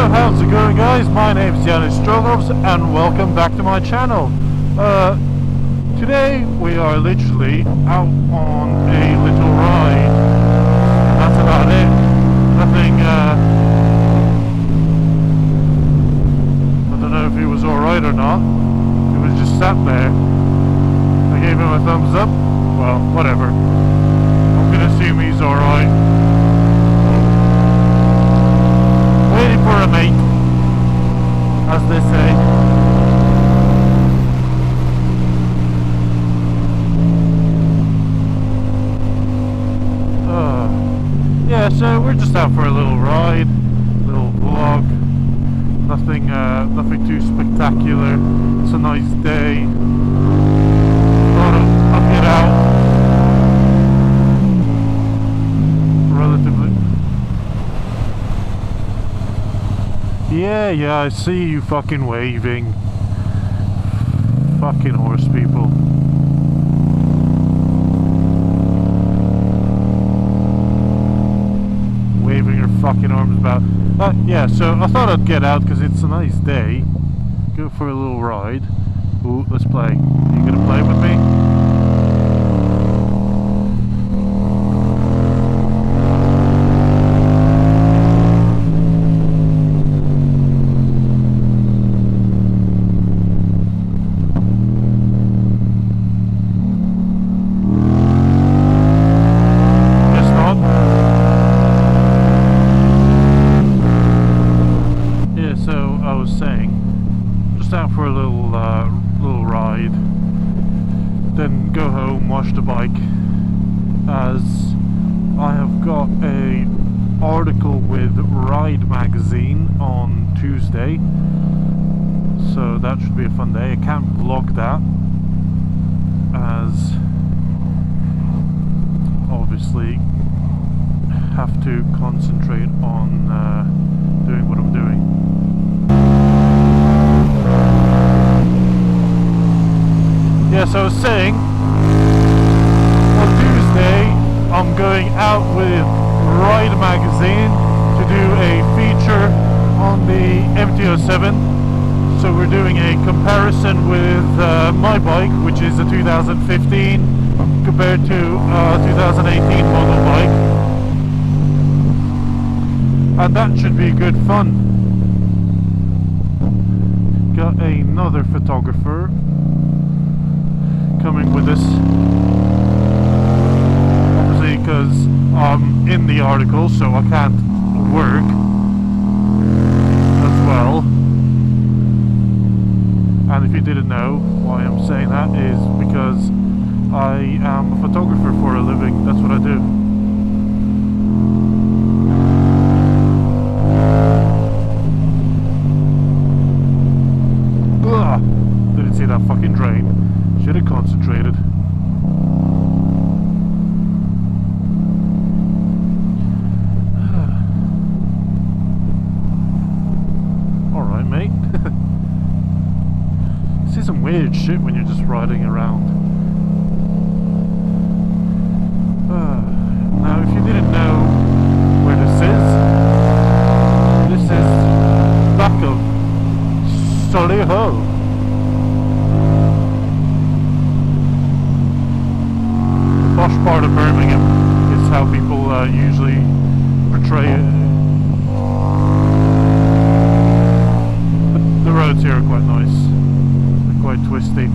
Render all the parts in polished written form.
How's it going, guys? My name's Untitled and welcome back to my channel. Today we are literally out on a little ride. That's about it. Nothing, I don't know if he was alright or not. He was just sat there. I gave him a thumbs up. Well, whatever. I'm gonna assume he's alright. Waiting for a mate, as they say. Yeah, so we're just out for a little ride, little vlog. Nothing too spectacular. It's a nice day. Thought I'll get out relatively. Yeah, I see you fucking waving. Fucking horse people. Waving your fucking arms about. Yeah, so I thought I'd get out because it's a nice day. Go for a little ride. Ooh, let's play. You gonna play with me? Out for a little ride, then go home, wash the bike, as I have got a article with Ride magazine on Tuesday, so that should be a fun day. I can't vlog that as obviously have to concentrate on doing what I'm doing. Yes, I was saying, on Tuesday I'm going out with Ride magazine to do a feature on the MT-07. So we're doing a comparison with my bike, which is a 2015, compared to a 2018 model bike. And that should be good fun. Got another photographer coming with us, obviously because I'm in the article, so I can't work as well. And if you didn't know why I'm saying that, is because I am a photographer for a living. That's what I do. Ugh, didn't see that fucking drain. Should have concentrated. Alright, mate. See some weird shit when you're just riding around. Now, if you didn't know where this is back of Solihull. Posh part of Birmingham is how people usually portray it. But the roads here are quite nice. They're quite twisty.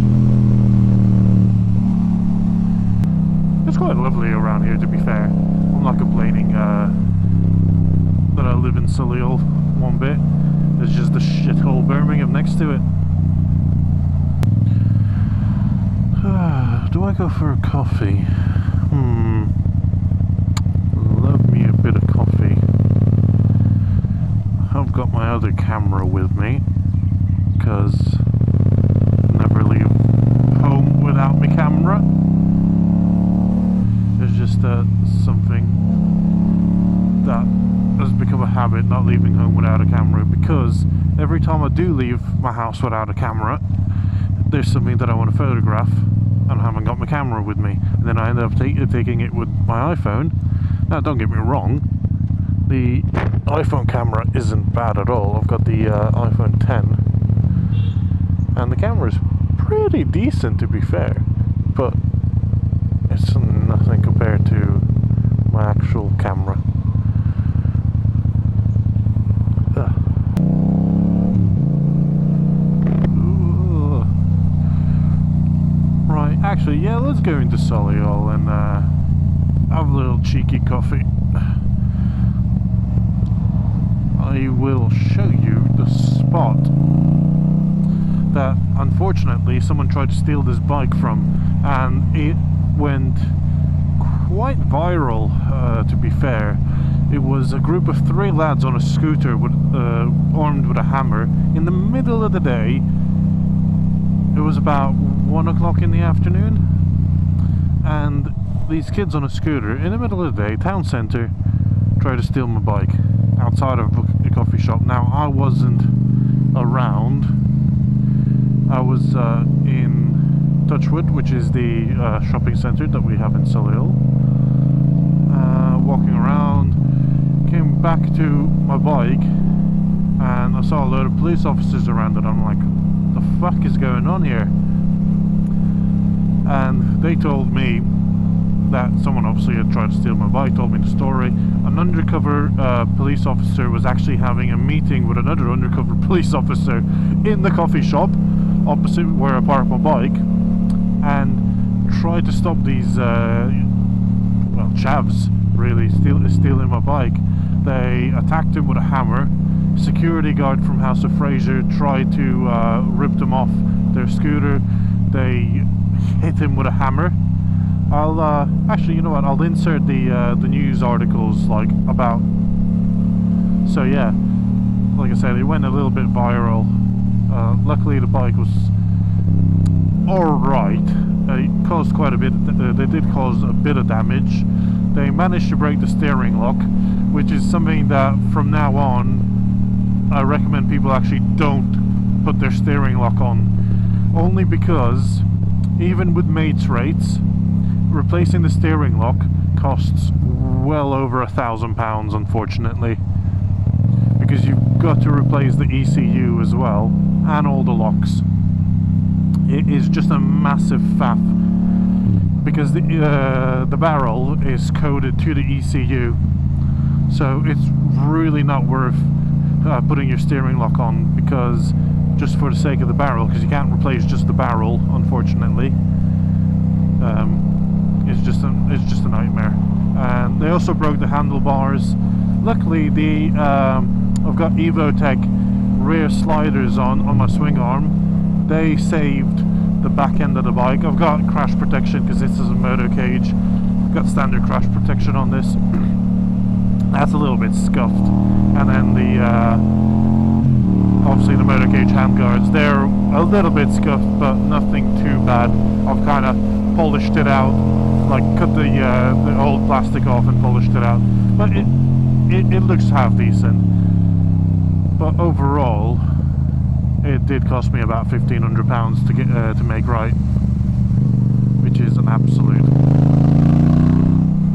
It's quite lovely around here, to be fair. I'm not complaining that I live in Solihull one bit. There's just the shithole Birmingham next to it. Do I go for a coffee? Love me a bit of coffee. I've got my other camera with me, because I never leave home without my camera. There's just something that has become a habit not leaving home without a camera, because every time I do leave my house without a camera, there's something that I want to photograph and I haven't got my camera with me, and then I end up taking it with my iPhone. Now don't get me wrong, the iPhone camera isn't bad at all. I've got the iPhone 10 and the camera's pretty decent, to be fair, but it's nothing compared to my actual camera. Right, actually, yeah, let's go into Solihull and have a little cheeky coffee. I will show you the spot that unfortunately someone tried to steal this bike from, and it went quite viral, to be fair. It was a group of 3 lads on a scooter with, armed with a hammer in the middle of the day. It was about 1 o'clock in the afternoon, and these kids on a scooter in the middle of the day, town centre, tried to steal my bike outside of a coffee shop. Now, I wasn't around. I was in Touchwood, which is the shopping centre that we have in Solihull, walking around, came back to my bike, and I saw a load of police officers around it. I'm like, the fuck is going on here? And they told me that someone obviously had tried to steal my bike, told me the story. An undercover police officer was actually having a meeting with another undercover police officer in the coffee shop opposite where I parked my bike, and tried to stop these well, chavs really stealing my bike. They attacked him with a hammer. Security guard from House of Fraser tried to rip them off their scooter. They hit him with a hammer. I'll actually, you know what, I'll insert the news articles like about. So yeah, like I said, it went a little bit viral. Luckily the bike was alright. It caused quite a bit, they did cause a bit of damage. They managed to break the steering lock, which is something that from now on I recommend people actually don't put their steering lock on, only because even with mates rates, replacing the steering lock costs well over £1,000, unfortunately, because you've got to replace the ECU as well and all the locks. It is just a massive faff, because the barrel is coded to the ECU, so it's really not worth putting your steering lock on, because just for the sake of the barrel, because you can't replace just the barrel, unfortunately. It's just a nightmare. And they also broke the handlebars. Luckily, I've got Evotech rear sliders on my swing arm. They saved the back end of the bike. I've got crash protection because this is a motor cage. I've got standard crash protection on this. That's a little bit scuffed. And then the obviously the motor cage handguards, they're a little bit scuffed, but nothing too bad. I've kind of polished it out, like cut the old plastic off and polished it out, but it looks half decent. But overall, it did cost me about £1,500 to get to make right, which is an absolute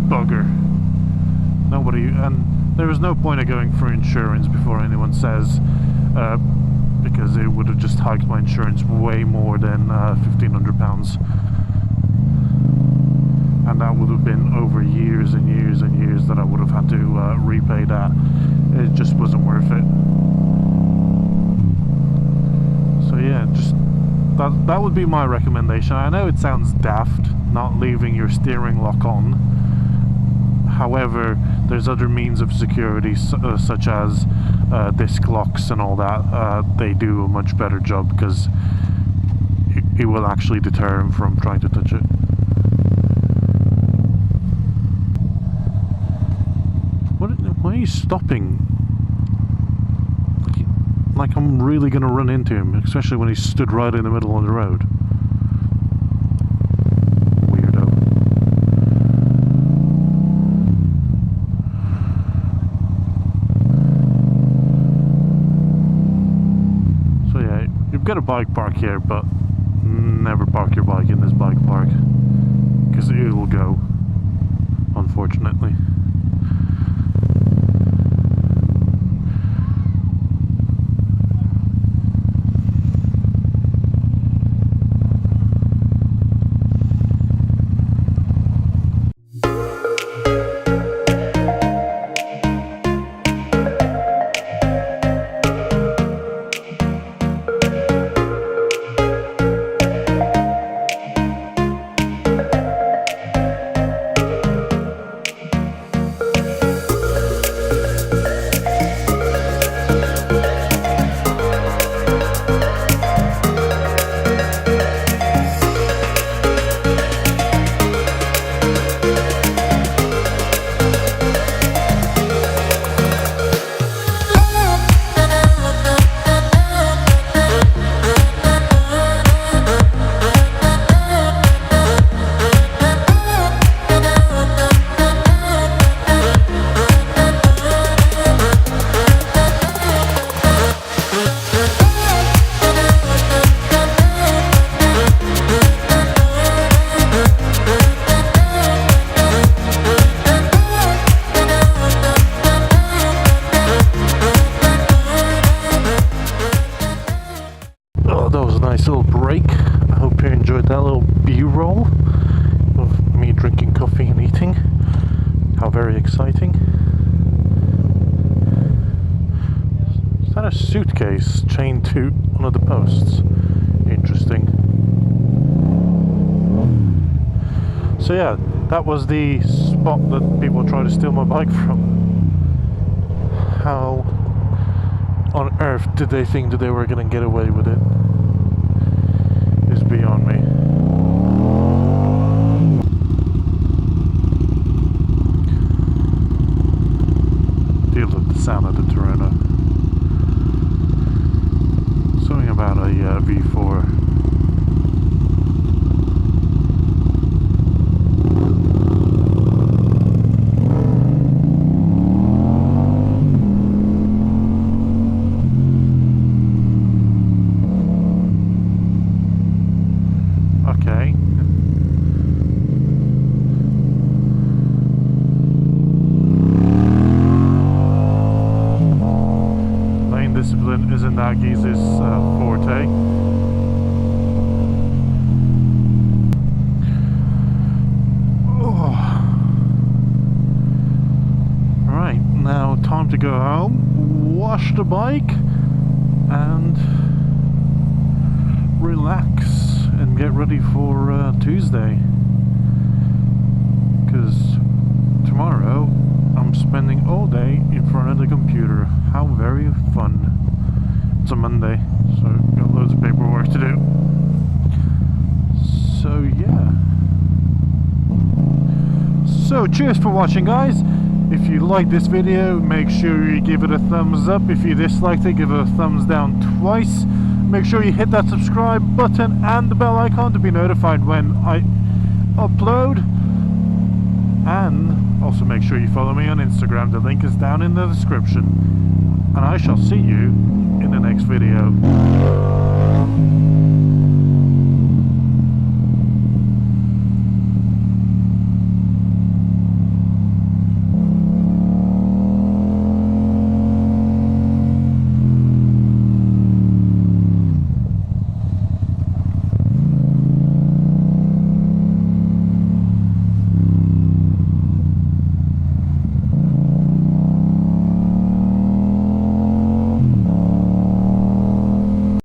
bugger. Nobody, and there was no point of going for insurance before anyone says, because it would have just hiked my insurance way more than £1,500. And that would have been over years and years and years that I would have had to repay that. It just wasn't worth it. So yeah, just that would be my recommendation. I know it sounds daft not leaving your steering lock on. However, there's other means of security, such as disc locks and all that. They do a much better job, because it will actually deter him from trying to touch it. Why are you stopping? Like I'm really going to run into him, especially when he stood right in the middle of the road. Weirdo. got a bike park here, but never park your bike in this bike park because it will go, unfortunately. Little break. I hope you enjoyed that little B-roll of me drinking coffee and eating. How very exciting. Is that a suitcase chained to one of the posts? Interesting. So yeah, that was the spot that people tried to steal my bike from. How on earth did they think that they were going to get away with it? Beyond me. Deal with the sound of the Toronto. Something about a V4. Discipline isn't that geeze's forte. Right, now time to go home, wash the bike and relax and get ready for Tuesday, because tomorrow I'm spending all day in front of the computer. How very fun. It's a Monday, so got loads of paperwork to do. So yeah. So cheers for watching, guys. If you like this video, make sure you give it a thumbs up. If you disliked it, give it a thumbs down twice. Make sure you hit that subscribe button and the bell icon to be notified when I upload. And also make sure you follow me on Instagram. The link is down in the description. And I shall see you